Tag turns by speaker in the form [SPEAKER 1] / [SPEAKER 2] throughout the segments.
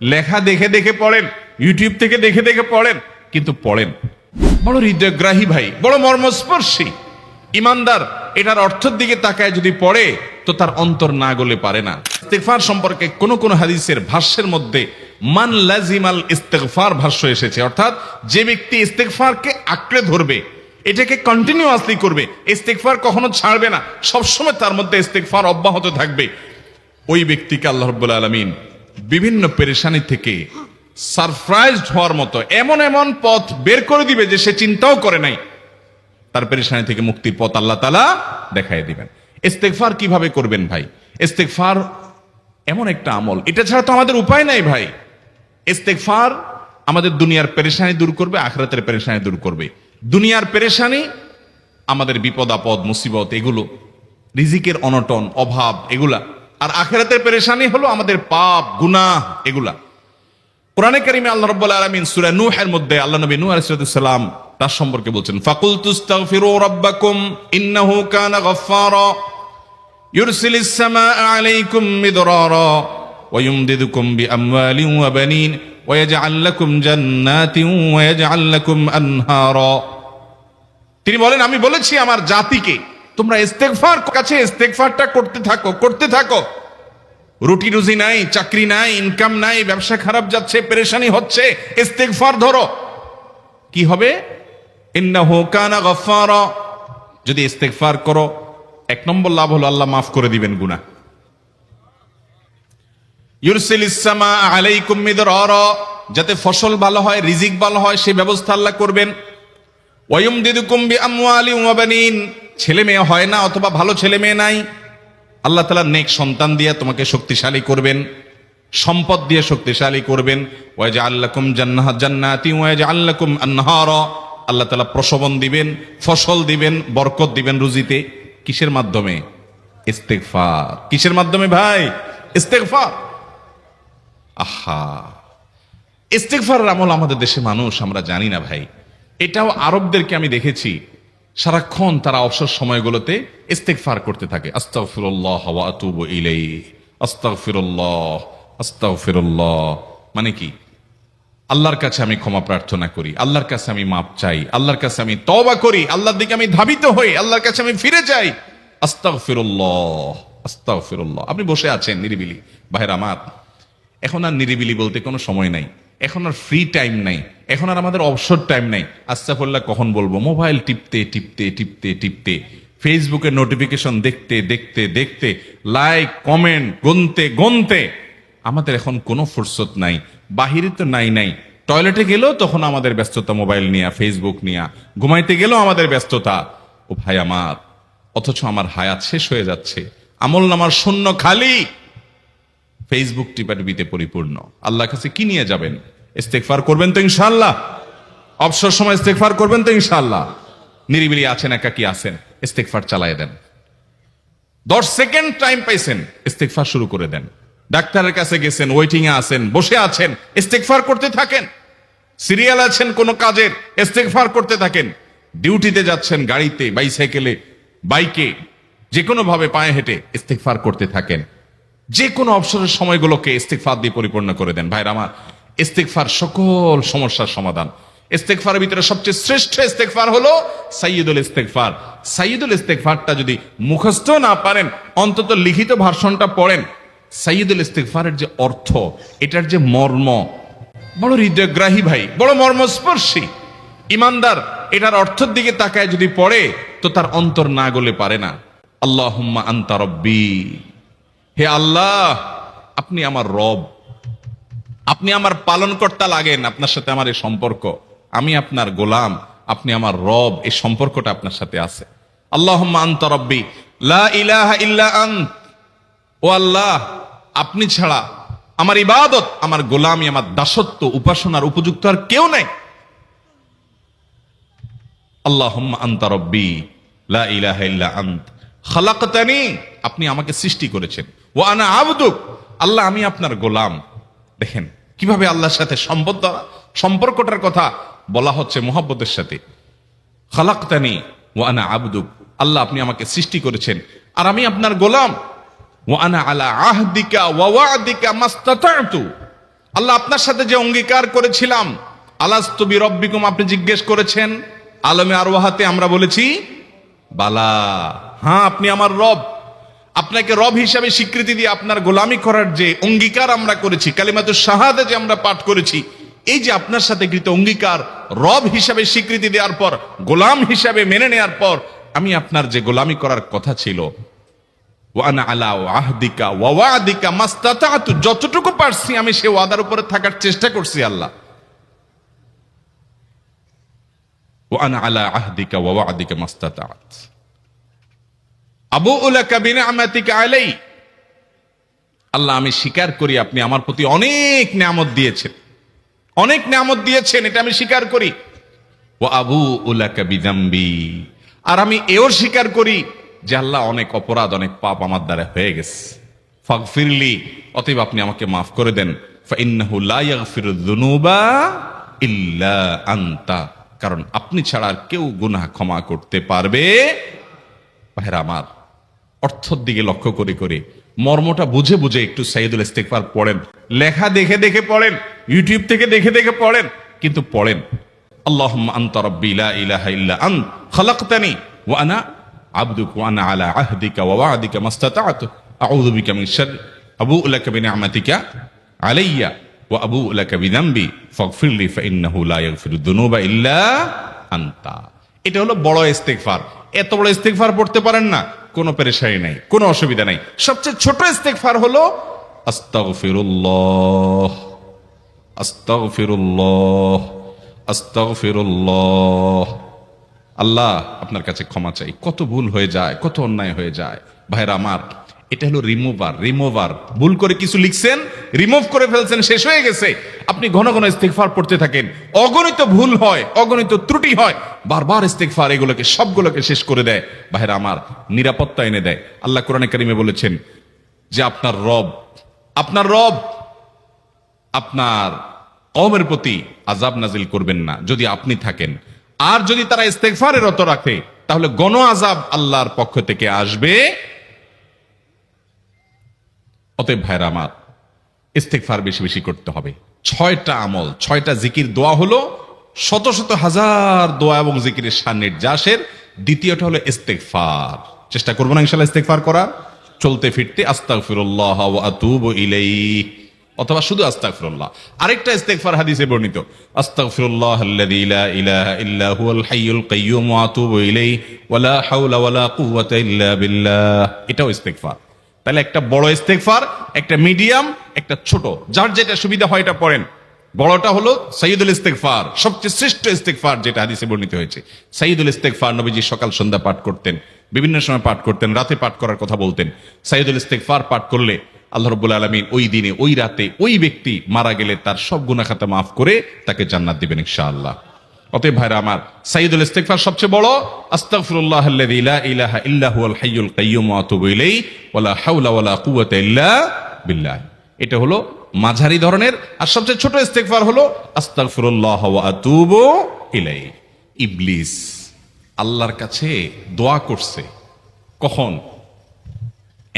[SPEAKER 1] লেখা দেখে দেখে পড়েন, ইউটিউব থেকে দেখে দেখে পড়েন, কিন্তু পড়েন। বড় হৃদয়গ্রাহী ভাই, বড় মর্মস্পর্শী। ইমানদার এটার অর্থের দিকে তাকায় যদি পড়ে তো তার অন্তর না গলে পারে না। ইস্তেগফার সম্পর্কে কোন কোন হাদিসের ভাষ্যের মধ্যে মান লাজিমাল ইস্তেগফার ভাষ্য এসেছে, অর্থাৎ যে ব্যক্তি ইস্তেগফারকে আঁকড়ে ধরবে, এটাকে কন্টিনিউয়াসলি করবে, ইস্তেগফার কখনো ছাড়বে না, সবসময় তার মধ্যে ইস্তেগফার অব্যাহত থাকবে, ওই ব্যক্তিকে আল্লাহ রাব্বুল আলামিন বিভিন্ন পেরেশানি থেকে সারপ্রাইজড হওয়ার মতো এমন এমন পথ বের করে দিবে যে সে চিন্তাও করে নাই। তার পেরেশানি থেকে মুক্তির পথ আল্লাহ তাআলা দেখায় দিবেন। ইস্তেগফার কিভাবে করবেন ভাই? ইস্তেগফার এমন একটা আমল, এটা ছাড়া তো আমাদের উপায় নাই ভাই। ইস্তেগফার আমাদের দুনিয়ার পেরেশানি দূর করবে, আখিরাতের পেরেশানি দূর করবে। দুনিয়ার পেরেশানি আমাদের বিপদ আপদ মুসিবত, এগুলো রিজিকের অনটন অভাব এগুলা, আর আখিরাতের পেরেশানি হলো আমাদের পাপ গুনাহ এগুলা। কোরআনে কারিমে আল্লাহ রাব্বুল আলামিন সূরা নূহের মধ্যে আল্লাহ নবী নূহ আলাইহিস সালাম তার সম্পর্কে বলছেন, ফাকুলতু ইস্তাগফিরু রাব্বাকুম ইন্নাহু কানা গাফফারা ইউরসিলিস সামাআ আলাইকুম মিদরারা ওয়া ইউমদিদুকুম বিআমওয়ালিন ওয়া বানিন ওয়া ইয়াজআল লাকুম জান্নাতিন ওয়া ইয়াজআল লাকুম আনহারা। তিনি বলেন, আমি বলেছি আমার জাতিকে তোমরা ইস্তেগফার কাছে ইস্তেগফারটা করতে থাকো। রুটি রুজি নাই, চাকরি নাই, ইনকাম নাই, ব্যবসা খারাপ যাচ্ছে, পেরেশানি হচ্ছে, ইস্তেগফার ধরো। কি হবে? ইন্নাহু কানা গাফফারা। যদি ইস্তেগফার করো, এক নম্বর লাভ হলো আল্লাহ মাফ করে দিবেন গুনাহ। ইউরসিলিস সামা আলাইকুম মিদরারা, যাতে ফসল ভালো হয়, রিজিক ভালো হয়, সেই ব্যবস্থা আল্লাহ করবেন। ওয়া ইউমদিদুকুম বিআমওয়ালিন ওয়া বানিন, ছেলে মেয়ে হয় না অথবা ভালো ছেলে মেয়ে নাই, আল্লাহ তাআলা নেক সন্তান দিয়ে তোমাকে শক্তিশালী করবেন, সম্পদ দিয়ে শক্তিশালী করবেন। ওয়া ইয়াজআল লাকুম জান্নাতি ওয়া ইয়াজআল লাকুম আনহারা, আল্লাহ তাআলা প্রসবন দিবেন, ফসল দিবেন, বরকত দিবেন রুজিতে। কিসের মাধ্যমে? ইস্তেগফার। কিসের মাধ্যমে ভাই? ইস্তেগফার। আহা, ইস্তেগফারের আমল আমাদের দেশে মানুষ আমরা জানি না ভাই। এটাও আরবদেরকে আমি দেখেছি, সারাক্ষণ তারা অবসর সময়গুলোতে ইস্তেগফার করতে থাকে। আস্তাগফিরুল্লাহ ওয়া আতুবু ইলাইহি, আস্তাগফিরুল্লাহ, আস্তাগফিরুল্লাহ। মানে কি? আল্লাহর কাছে আমি ক্ষমা প্রার্থনা করি, আল্লাহর কাছে আমি মাপ চাই, আল্লাহর কাছে আমি তওবা করি, আল্লাহর দিকে আমি ধাবিত হই, আল্লাহর কাছে আমি ফিরে যাই। আস্তাগফিরুল্লাহ, আস্তাগফিরুল্লাহ। আপনি বসে আছেন নিরিবিলি, ভাইরা আমার, এখন আর নিরিবিলি বলতে কোনো সময় নাই, এখন আর ফ্রি টাইম নাই, এখন আর আমাদের অবসর টাইম নাই। আস্তাগফিরুল্লাহ কখন বলবো? মোবাইল টিপতে টিপতে টিপতে টিপতে, ফেসবুকের নোটিফিকেশন দেখতে দেখতে দেখতে, লাইক কমেন্ট গুনতে গুনতে আমাদের এখন কোনো ফুরসত নাই। বাহিরে তো নাই, টয়লেটে গেলেও তখন আমাদের ব্যস্ততা মোবাইল নিয়ে, ফেসবুক নিয়ে, ঘুমাইতে গেলেও আমাদের ব্যস্ততা। ও ভাই আমার, অথচ আমার হায়াত শেষ হয়ে যাচ্ছে, আমল নামার শূন্য খালি, ফেসবুক টিপাটিপিতে পরিপূর্ণ। আল্লাহর কাছে কি নিয়ে যাবেন? ইস্তেগফার করবেন তো ইনশাআল্লাহ? অবসর সময় ইস্তেগফার করবেন তো ইনশাআল্লাহ? নিরিবিলি আছেন, একাকী আছেন, ইস্তেগফার চালায় দেন। 10 সেকেন্ড টাইম পাইছেন, ইস্তেগফার শুরু করে দেন। ডাক্তারের কাছে গেছেন, ওয়েটিং এ আছেন, বসে আছেন, ইস্তেগফার করতে থাকেন। সিরিয়াল আছেন কোন কাজের, ইস্তেগফার করতে থাকেন। ডিউটিতে যাচ্ছেন, গাড়িতে, বাইসাইকেলে, বাইকে, যে কোনো ভাবে পায়ে হেঁটে ইস্তেগফার করতে থাকেন। যে কোনো অবসরের সময়গুলোকে ইস্তেগফার দিয়ে পরিপূর্ণ করে দেন। ভাইরা আমার, ইস্তেগফার সকল সমস্যার সমাধান। ইস্তেগফারের ভিতরে সবচেয়ে শ্রেষ্ঠ ইস্তেগফার হলো সাইয়্যিদুল ইস্তেগফার। সাইয়্যিদুল ইস্তেগফারটা যদি মুখস্থ না পারেন, অন্তত লিখিত ভার্সনটা পড়েন। সাইয়্যিদুল ইস্তেগফারের যে অর্থ, এটার যে মর্ম, বড় হৃদয়গ্রাহী ভাই, বড় মর্মস্পর্শী। ইমানদার এটার অর্থের দিকে তাকায় যদি পড়ে তো তার অন্তর না গলে পারে না। আল্লাহুম্মা আনতা রব্বি, হে আল্লাহ আপনি আমার রব, আপনি আমার পালনকর্তা লাগেন, আপনার সাথে আমার এই সম্পর্ক, আমি আপনার গোলাম, আপনি আমার রব, এই সম্পর্কটা আপনার সাথে আছে। আল্লাহুম্মা আনতা রব্বি লা ইলাহা ইল্লা আন্ত, ও আল্লাহ আপনি ছাড়া আমার ইবাদত, আমার গোলামি, আমার দাসত্ব, উপাসনার উপযুক্ত আর কেউ নাই। আল্লাহুম্মা আনতা রব্বি লা ইলাহা ইল্লা আন্ত খালাকতানি, আপনি আমাকে সৃষ্টি করেছেন, ওয়া আনা আবদুক, আল্লাহ আমি আপনার গোলাম। দেখেন কিভাবে আল্লাহর সাথে সম্পর্কটার কথা বলা হচ্ছে মুহাব্বতের সাথে। খালাকতানি ওয়া আনা আবদুক, আল্লাহ আপনি আমাকে সৃষ্টি করেছেন আর আমি আপনার গোলাম। ওয়া আনা আলা আহদিকা ওয়া ওয়া'দিকা মাস্তাতা'তু, আল্লাহ আপনার সাথে যে অঙ্গীকার করেছিলাম, আলাস্তু বিরব্বিকুম, আপনি জিজ্ঞেস করেছেন, আলমে আরওয়াহাতে আমরা বলেছি বালা, হ্যাঁ আপনি আমার রব। আপনাকে রব হিসাবে স্বীকৃতি দিয়ে আপনার গোলামি করার যে অঙ্গীকার আমরা করেছি, কালিমাতুশ শাহাদা যে আমরা পাঠ করেছি, এই যে আপনার সাথে কৃত অঙ্গীকার, রব হিসাবে স্বীকৃতি দেওয়ার পর, গোলাম হিসাবে মেনে নেওয়ার পর, আমি আপনার যে গোলামি করার কথা ছিল, ওয়ানা আলা আহদিকা ওয়া ওয়াদিকা মাস্তাতাতু, যতটুকু পারছি আমি সে ওয়াদার উপরে থাকার চেষ্টা করছি আল্লাহ। ওয়ানা আলা আহদিকা ওয়া ওয়াদিকা মাস্তাতাত আবুউ লাকা বিনিআমাতিকা আলাই, আল্লাহ আমি স্বীকার করি আপনি আমার প্রতি অনেক নিয়ামত দিয়েছেন, অনেক নিয়ামত দিয়েছেন, এটা আমি স্বীকার করি। ওয়া আবুউ লাকা বিযামবি, আর আমি এও স্বীকার করি যে আল্লাহ অনেক অপরাধ, অনেক পাপ আমার দ্বারা হয়ে গেছে। ফাগফিরলি, অতএব আপনি আমাকে মাফ করে দেন। ফাইন্নাহু লা ইয়াগফিরুয যুনুবা ইল্লা আনতা, কারণ আপনি ছাড়া আর কেউ গুনাহ ক্ষমা করতে পারবে। ভাইরা আমার, অর্থের দিকে লক্ষ্য করে করে, মর্মটা বুঝে বুঝে একটু সাইয়্যিদুল ইস্তিগফার পড়েন, লেখা দেখে দেখে পড়েন, ইউটিউব থেকে দেখে দেখে পড়েন, কিন্তু পড়েন। আল্লাহুম্মা আনতা রাব্বি লা ইলাহা ইল্লা আনত খালাকতানি ওয়া আনা আবদুকা ওয়া আনা আলা আহদিকা ওয়া ওয়াদিকা মাস্তাতাতু আউযু বিকা মিন শাররি আবুউ লাকা বিনিআমাতিকা আলাইয়া ওয়া আবুউ লাকা বিযামবি ফাগফিরলি ফাইন্নাহু লা ইয়াগফিরুয যুনুবা ইল্লা আনতা। এটা হলো বড় ইস্তিগফার। এত বড় ইস্তিগফার পড়তে পারেন না, কোনো পেরেশানি নাই, কোনো অসুবিধা নাই। সবচেয়ে ছোট ইস্তিগফার হলো আস্তাগফিরুল্লাহ আস্তাগফিরুল্লাহ আস্তাগফিরুল্লাহ। আল্লাহ আপনার কাছে ক্ষমা চাই, কত ভুল হয়ে যায়, কত অন্যায় হয়ে যায়। ভাইরা আমার, এটা হলো রিমুভার। ভুল করে কিছু লিখছেন, রিমুভ করে ফেলছেন, শেষ হয়ে গেছে। আপনি ঘন ঘন ইস্তিগফার পড়তে থাকেন, অগণিত ভুল হয়, অগণিত ত্রুটি হয়, বারবার ইস্তিগফার এগুলোকে সবগুলোকে শেষ করে দেয়। ভাইরা আমার, নিরাপত্তা এনে দেয়। আল্লাহ কোরআনে কারিমে বলেছেন যে আপনার রব আপনার কওমের প্রতি আযাব নাজিল করবেন না যদি আপনি থাকেন। আর যদি তারা ইস্তিগফারে রত রাখে, তাহলে গণ আযাব আল্লাহর পক্ষ থেকে আসবে। অতএব ভাইরা আমার, ইস্তিগফার বেশি বেশি করতে হবে। 6টা আমল, 6টা জিকির, দোয়া হলো শত শত হাজার দোয়া এবং জিকিরের সান্নিধ্যাসের। দ্বিতীয়টা হলো ইস্তিগফার। চেষ্টা করবো না ইনশাআল্লাহ ইস্তিগফার করার, চলতে ফিরতে আস্তাগফিরুল্লাহ ওয়া আতুবু ইলাইহি, অথবা শুধু আস্তাগফিরুল্লাহ। আরেকটা ইস্তিগফার হাদিসে বর্ণিত, আস্তাগফিরুল্লাহাল্লাযী লা ইলাহা ইল্লা হুয়াল হাইয়ুল কাইয়্যুম ওয়া আতুবু ইলাইহি ওয়া লা হাওলা ওয়া লা কুওয়াতা ইল্লা বিল্লাহ। এটাও ইস্তিগফার। তাহলে একটা বড় ইস্তিগফার, একটা মিডিয়াম, একটা ছোট, যার যেটা সুবিধা হয় এটা পড়েন। বড়টা হলো সাইয়্যিদুল ইস্তিগফার, সবচেয়ে শ্রেষ্ঠ ইস্তিগফার, যেটা হাদিসে বর্ণিত হয়েছে। সাইয়্যিদুল ইস্তিগফার নবীজি সকাল সন্ধ্যা পাঠ করতেন, বিভিন্ন সময় পাঠ করতেন, রাতে পাঠ করার কথা বলতেন। সাইয়্যিদুল ইস্তিগফার পাঠ করলে আল্লাহ রাব্বুল আলামিন ওই দিনে, ওই রাতে, ওই ব্যক্তি মারা গেলে তার সব গুনাহ খাতা মাফ করে তাকে জান্নাত দিবেন ইনশাআল্লাহ। অতএব ভাইরা আমার, সাইয়্যিদুল ইস্তিগফার সবচেয়ে বড়, আস্তাগফিরুল্লাহাল্লাযী লা ইলাহা ইল্লা হুয়াল হাইয়ুল কাইয়্যুম ওয়া আতুবু ইলাইহি ওয়া লা হাওলা ওয়া লা কুওয়াতা ইল্লা বিল্লাহ। এটা হলো মাঝারি ধরনের। আর সবচেয়ে ছোট ইস্তিগফার হলো আস্তাগফিরুল্লাহ ওয়া আতুবু ইলাইহি। ইবলিস আল্লাহর কাছে দোয়া করছে কখন?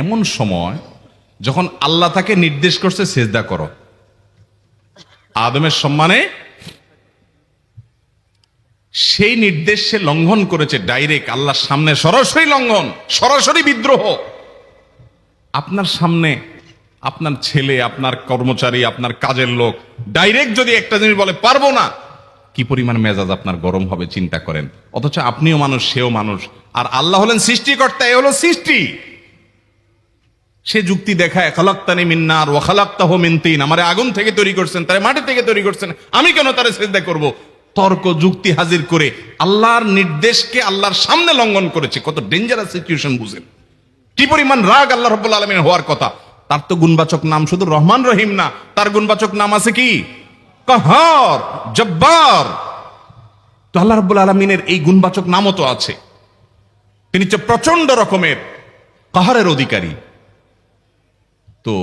[SPEAKER 1] এমন সময় যখন আল্লাহ তাকে নির্দেশ করছে সিজদা করো। আদমের সম্মানে সেই নির্দেশ সে লঙ্ঘন করেছে, ডাইরেক্ট আল্লাহর সামনে সরাসরি লঙ্ঘন, সরাসরি বিদ্রোহ। আপনার সামনে আপনার ছেলে, আপনার কর্মচারী, আপনার কাজের লোক ডাইরেক্ট যদি একটা জিনিস বলে পারবো না, কি পরিমাণ মেজাজ আপনার গরম হবে চিন্তা করেন। অথচ আপনিও মানুষ, সেও মানুষ, আর আল্লাহ হলেন সৃষ্টিকর্তা, এ হলো সৃষ্টি। সে যুক্তি দেখায়, খালাকতানি মিন নার ওয়া খালাকতাহু মিন তিন, আমারে আগুন থেকে তৈরি করছেন, তারে মাটি থেকে তৈরি করছেন, আমি কেন তারে সিজদা করব? তর্ক যুক্তি হাজির করে আল্লাহর নির্দেশকে আল্লাহর সামনে লঙ্ঘন করেছে। কত ডেঞ্জারাস সিচুয়েশন বুঝেন, কি পরিমাণ রাগ আল্লাহ রাব্বুল আলামিন হওয়ার কথা। তার তো গুণবাচক নাম শুধু রহমান রহিম না, তার গুণবাচক নাম আছে কি? কাহার, জব্বার। তো আল্লাহ রাব্বুল আলামিনের এই গুণবাচক নামও তো আছে। তিনি হচ্ছে প্রচন্ড রকমের কাহারের অধিকারী। তো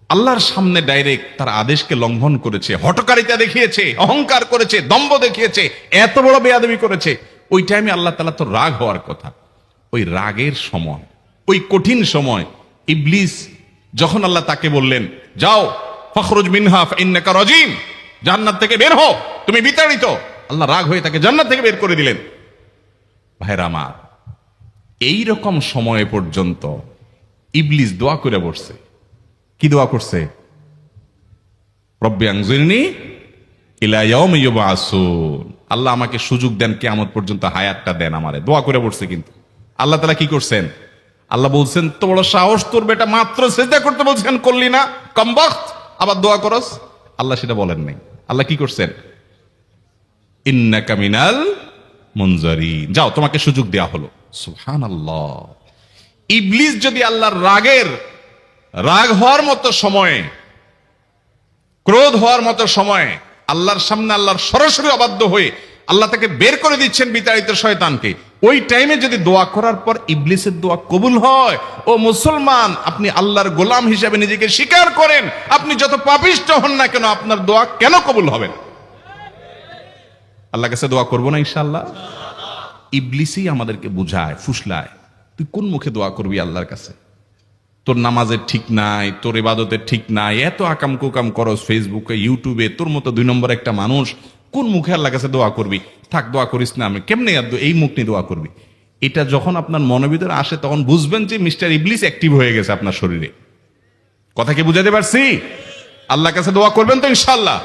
[SPEAKER 1] আল্লাহর সামনে ডাইরেক্ট তার আদেশকে লঙ্ঘন করেছে, হঠকারিতা দেখিয়েছে, অহংকার করেছে, দম্ভ দেখিয়েছে, এত বড় বেয়াদবি করেছে। ওই টাইমে আল্লাহ তাআলা তো রাগ হওয়ার কথা। ওই রাগের সময়, ওই কঠিন সময় ইবলিস যখন আল্লাহ তাকে বললেন যাও ফাখরুজ মিনহা ফাইন্নাকা রাজিম, জান্নাত থেকে বের হও, তুমি বিতাড়িত। আল্লাহ রাগ হয়ে তাকে জান্নাত থেকে বের করে দিলেন। ভাইরা আমার, এই রকম সময় পর্যন্ত ইবলিস দোয়া করে বসছে। কি দোয়া করছে? রব্বি আনজিরনি ইলা ইয়াউমি ইউবআসুন, আল্লাহ আমাকে সুযোগ দেন, কিয়ামত পর্যন্ত হায়াতটা দেন আমারে। দোয়া করে বসছে। কিন্তু আল্লাহ তাআলা কি করছেন? আল্লাহ বলছেন, তো বড় সাহস তোর বেটা, মাত্র সিজদা করতে বলছেন করলি না, কমবখত, আবার দোয়া করস। আল্লাহ সেটা বলেন নাই। আল্লাহ কি করছেন? ইন্নাকা মিনাল মুনজারিন, যাও তোমাকে সুযোগ দেয়া হলো। সুবহানাল্লাহ। ইবলিস যদি আল্লাহর রাগ হওয়ার মতো সময়ে, ক্রোধ হওয়ার মতো সময়ে আল্লাহর সামনে আল্লাহর সরাসরি অবাধ্য হয়ে আল্লাহ তাকে বের করে দিচ্ছেন, বিতাড়িত শয়তানকে, ওই টাইমে যদি দোয়া করার পর ইবলিসের দোয়া কবুল হয়, ও মুসলমান, আপনি আল্লাহর গোলাম হিসেবে নিজেকে স্বীকার করেন, আপনি যত পাপিষ্ঠ হন না কেন, আপনার দোয়া কেন কবুল হবে না? আল্লাহর কাছে দোয়া করবো না ইনশাআল্লাহ? ইবলিসই আমাদেরকে বুঝায়, ফুসলায়, তুই কোন মুখে দোয়া করবি আল্লাহর কাছে? তোর নামাজের ঠিক নাই, তোর ইবাদতের ঠিক নাই, এত আকাম কুকাম করস ফেসবুকে ইউটিউবে, তোর মতো 2 নম্বর একটা মানুষ, কোন মুখে আল্লাহর কাছে দোয়া করবি? থাক, দোয়া করিস না, আমি কেমনে এই মুখ নিয়ে দোয়া করবি? এটা যখন আপনার মনের ভিতরে আসে, তখন বুঝবেন যে মিস্টার ইবলিস অ্যাক্টিভ হয়ে গেছে আপনার শরীরে। কথা কি বুঝাতে পারছি? আল্লাহর কাছে দোয়া করবেন তো ইনশাআল্লাহ?